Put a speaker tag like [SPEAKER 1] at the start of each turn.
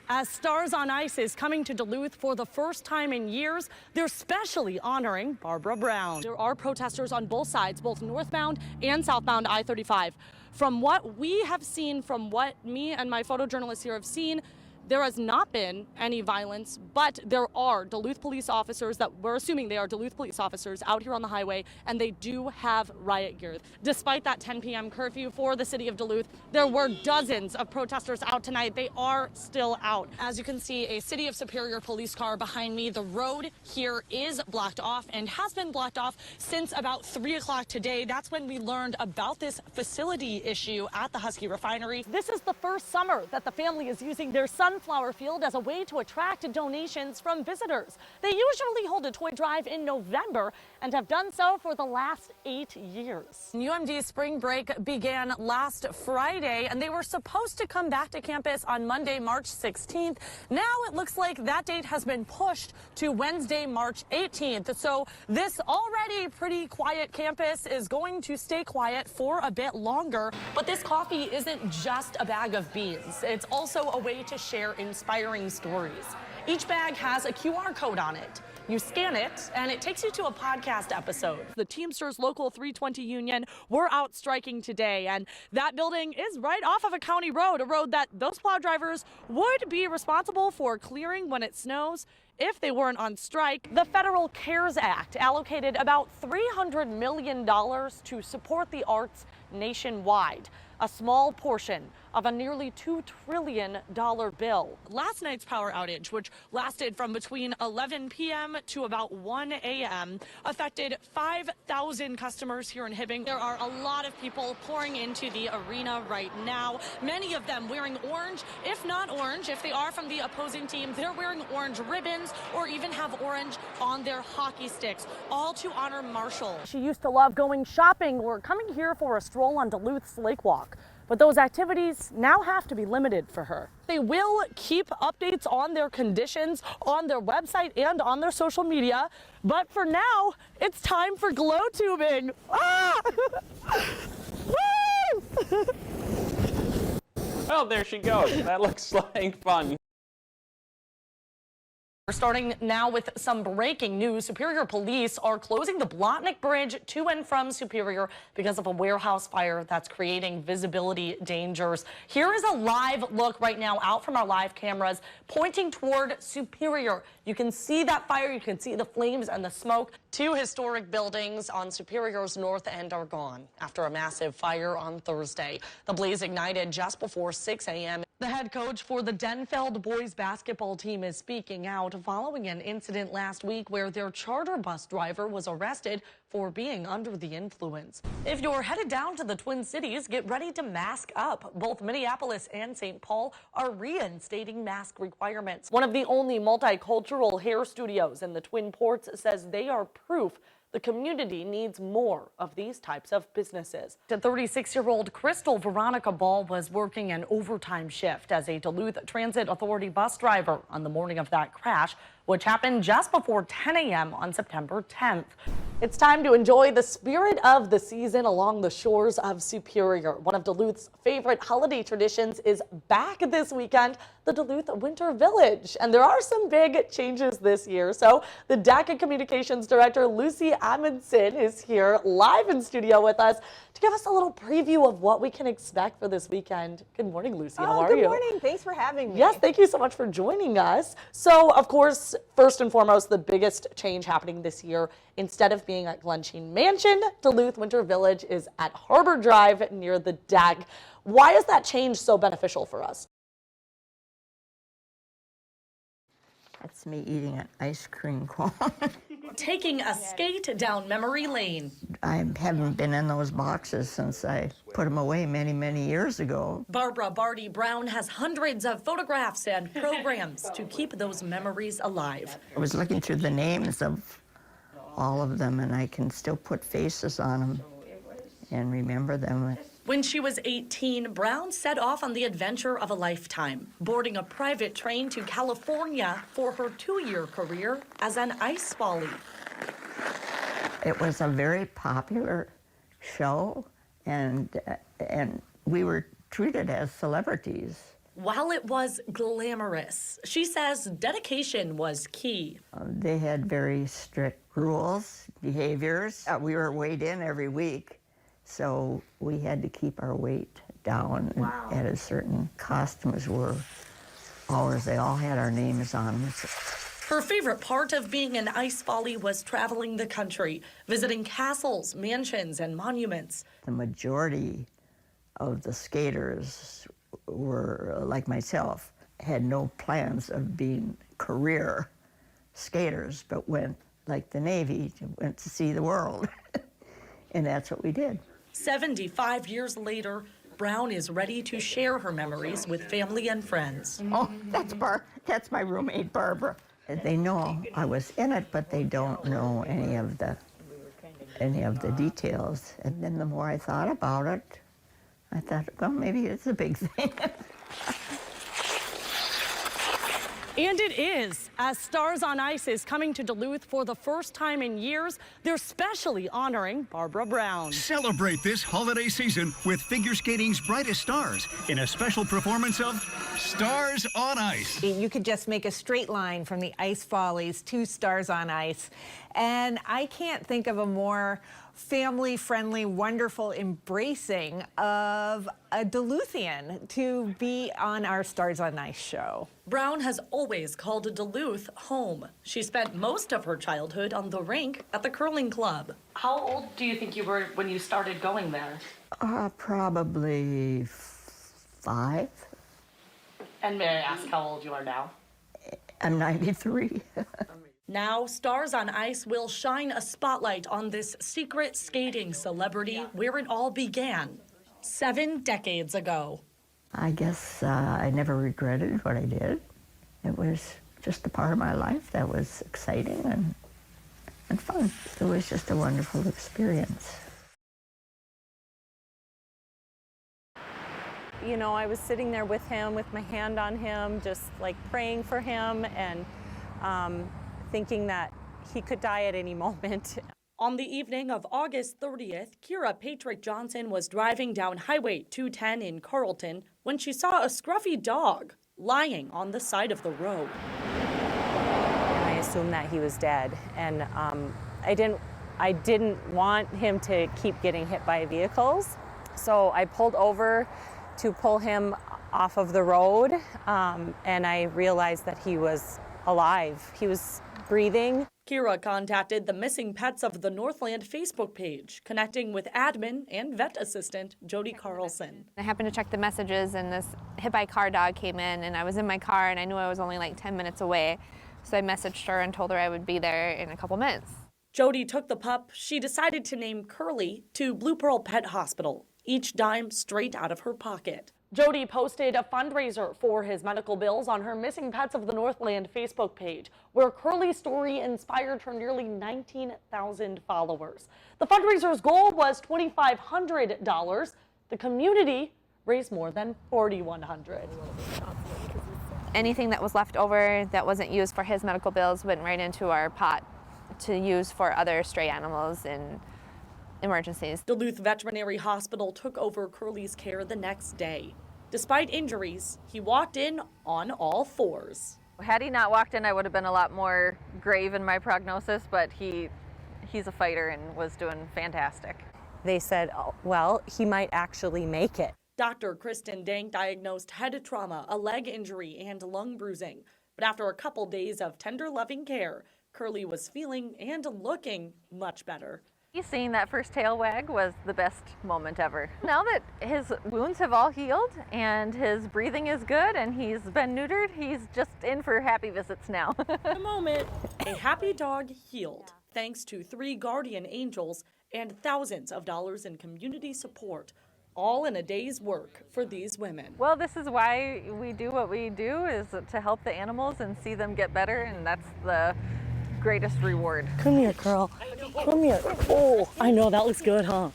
[SPEAKER 1] As Stars on Ice is coming to Duluth for the first time in years, they're specially honoring Barbara Brown. There are protesters on both sides, both northbound and southbound I-35. From what we have seen, from what me and my photojournalists here have seen, there has not been any violence, but there are Duluth police officers that we're assuming they are Duluth police officers out here on the highway, and they do have riot gear. Despite that 10 p.m. curfew for the city of Duluth, there were dozens of protesters out tonight. They are still out. As you can see, a City of Superior police car behind me. The road here is blocked off and has been blocked off since about 3 o'clock today. That's when we learned about this facility issue at the Husky refinery. This is the first summer that the family is using their sunflower field as a way to attract donations from visitors. They usually hold a toy drive in November and have done so for the last 8 years. UMD's spring break began last Friday, and they were supposed to come back to campus on Monday, March 16th. Now it looks like that date has been pushed to Wednesday, March 18th. So this already pretty quiet campus is going to stay quiet for a bit longer. But this coffee isn't just a bag of beans. It's also a way to share inspiring stories. Each bag has a QR code on it. You scan it, and it takes you to a podcast episode. The Teamsters Local 320 Union were out striking today, and that building is right off of a county road, a road that those plow drivers would be responsible for clearing when it snows if they weren't on strike. The Federal CARES Act allocated about $300 million to support the arts nationwide, a small portion of a nearly $2 trillion bill. Last night's power outage, which lasted from between 11 p.m. to about 1 a.m., affected 5,000 customers here in Hibbing. There are a lot of people pouring into the arena right now, many of them wearing orange. If not orange, if they are from the opposing team, they're wearing orange ribbons or even have orange on their hockey sticks, all to honor Marshall. She used to love going shopping or coming here for a stroll on Duluth's Lake Walk. But those activities now have to be limited for her. They will keep updates on their conditions on their website and on their social media. But for now, it's time for glow tubing. Ah! Woo!
[SPEAKER 2] Well, there she goes. That looks like fun.
[SPEAKER 1] We're starting now with some breaking news. Superior police are closing the Blotnick Bridge to and from Superior because of a warehouse fire that's creating visibility dangers. Here is a live look right now out from our live cameras pointing toward Superior. You can see that fire. You can see the flames and the smoke. Two historic buildings on Superior's north end are gone after a massive fire on Thursday. The blaze ignited just before 6 a.m. The head coach for the Denfeld boys basketball team is speaking out following an incident last week where their charter bus driver was arrested for being under the influence. If you're headed down to the Twin Cities, get ready to mask up. Both Minneapolis and St. Paul are reinstating mask requirements. One of the only multicultural hair studios in the Twin Ports says they are proof the community needs more of these types of businesses. The 36-year-old Crystal Veronica Ball was working an overtime shift as a Duluth Transit Authority bus driver on the morning of that crash, which happened just before 10 a.m. on September 10th. It's time to enjoy the spirit of the season along the shores of Superior. One of Duluth's favorite holiday traditions is back this weekend, the Duluth Winter Village. And there are some big changes this year. So the DACA Communications Director, Lucy Amundsen, is here live in studio with us to give us a little preview of what we can expect for this weekend. Good morning, Lucy. How are you?
[SPEAKER 3] Good morning. Thanks for having me.
[SPEAKER 1] Yes, thank you so much for joining us. So, of course, first and foremost, the biggest change happening this year, instead of being at Glensheen Mansion, Duluth Winter Village is at Harbor Drive near the deck. Why is that change so beneficial for us?
[SPEAKER 3] That's me eating an ice cream cone.
[SPEAKER 1] Taking a skate down memory lane.
[SPEAKER 3] I haven't been in those boxes since I put them away many, many years ago.
[SPEAKER 1] Barbara Barty Brown has hundreds of photographs and programs to keep those memories alive.
[SPEAKER 3] I was looking through the names of all of them, and I can still put faces on them and remember them.
[SPEAKER 1] When she was 18, Brown set off on the adventure of a lifetime, boarding a private train to California for her 2-year career as an ice folly.
[SPEAKER 3] It was a very popular show, and we were treated as celebrities.
[SPEAKER 1] While it was glamorous, she says dedication was key.
[SPEAKER 3] They had very strict rules, behaviors. We were weighed in every week, so we had to keep our weight down.
[SPEAKER 1] Wow.
[SPEAKER 3] At a certain costumes were ours. They all had our names on them.
[SPEAKER 1] Her favorite part of being an ice folly was traveling the country, visiting castles, mansions, and monuments.
[SPEAKER 3] The majority of the skaters were, like myself, had no plans of being career skaters, but went, like the Navy, went to see the world. And that's what we did.
[SPEAKER 1] 75 years later, Brown is ready to share her memories with family and friends.
[SPEAKER 3] Oh, that's my roommate, Barbara. They know I was in it, but they don't know any of the details. And then the more I thought about it, I thought, well, maybe it's a big thing.
[SPEAKER 1] And it is. As Stars on Ice is coming to Duluth for the first time in years, they're specially honoring Barbara Brown.
[SPEAKER 4] Celebrate this holiday season with figure skating's brightest stars in a special performance of Stars on Ice.
[SPEAKER 5] You could just make a straight line from the Ice Follies to Stars on Ice. And I can't think of a more family-friendly, wonderful embracing of a Duluthian to be on our Stars on Ice show.
[SPEAKER 1] Brown has always called Duluth home. She spent most of her childhood on the rink at the curling club. How old do you think you were when you started going there?
[SPEAKER 3] Probably 5.
[SPEAKER 1] And may I ask how old you are now?
[SPEAKER 3] I'm 93.
[SPEAKER 1] Now, Stars on Ice will shine a spotlight on this secret skating celebrity where it all began 7 decades ago.
[SPEAKER 3] I guess I never regretted what I did. It was just a part of my life that was exciting and fun. It was just a wonderful experience.
[SPEAKER 6] You know, I was sitting there with him, with my hand on him, just like praying for him and thinking that he could die at any moment.
[SPEAKER 1] On the evening of August 30th, Kira Patrick Johnson was driving down Highway 210 in Carlton when she saw a scruffy dog lying on the side of the road.
[SPEAKER 6] And I assumed that he was dead. And I didn't want him to keep getting hit by vehicles. So I pulled over to pull him off of the road, and I realized that he was alive. He was breathing.
[SPEAKER 1] Kira contacted the Missing Pets of the Northland Facebook page, connecting with admin and vet assistant Jody Carlson.
[SPEAKER 7] I happened to check the messages and this hit by car dog came in, and I was in my car and I knew I was only like 10 minutes away. So I messaged her and told her I would be there in a couple minutes.
[SPEAKER 1] Jody took the pup she decided to name Curly to Blue Pearl Pet Hospital, each dime straight out of her pocket. Jody posted a fundraiser for his medical bills on her Missing Pets of the Northland Facebook page, where Curly's story inspired her nearly 19,000 followers. The fundraiser's goal was $2,500. The community raised more than $4,100.
[SPEAKER 7] Anything that was left over that wasn't used for his medical bills went right into our pot to use for other stray animals in emergencies.
[SPEAKER 1] Duluth Veterinary Hospital took over Curly's care the next day. Despite injuries, he walked in on all fours.
[SPEAKER 8] Had he not walked in, I would have been a lot more grave in my prognosis, but he's a fighter and was doing fantastic.
[SPEAKER 6] They said, oh, well, he might actually make it.
[SPEAKER 1] Dr. Kristen Dank diagnosed head trauma, a leg injury, and lung bruising. But after a couple days of tender, loving care, Curly was feeling and looking much better.
[SPEAKER 8] Seeing that first tail wag was the best moment ever. Now that his wounds have all healed and his breathing is good and he's been neutered, he's just in for happy visits now.
[SPEAKER 1] A moment, a happy dog healed, thanks to 3 guardian angels and thousands of dollars in community support, all in a day's work for these women.
[SPEAKER 8] Well, this is why we do what we do, is to help the animals and see them get better, and that's the greatest reward.
[SPEAKER 1] Come here, girl. Come here. Oh, I know, that looks good, huh?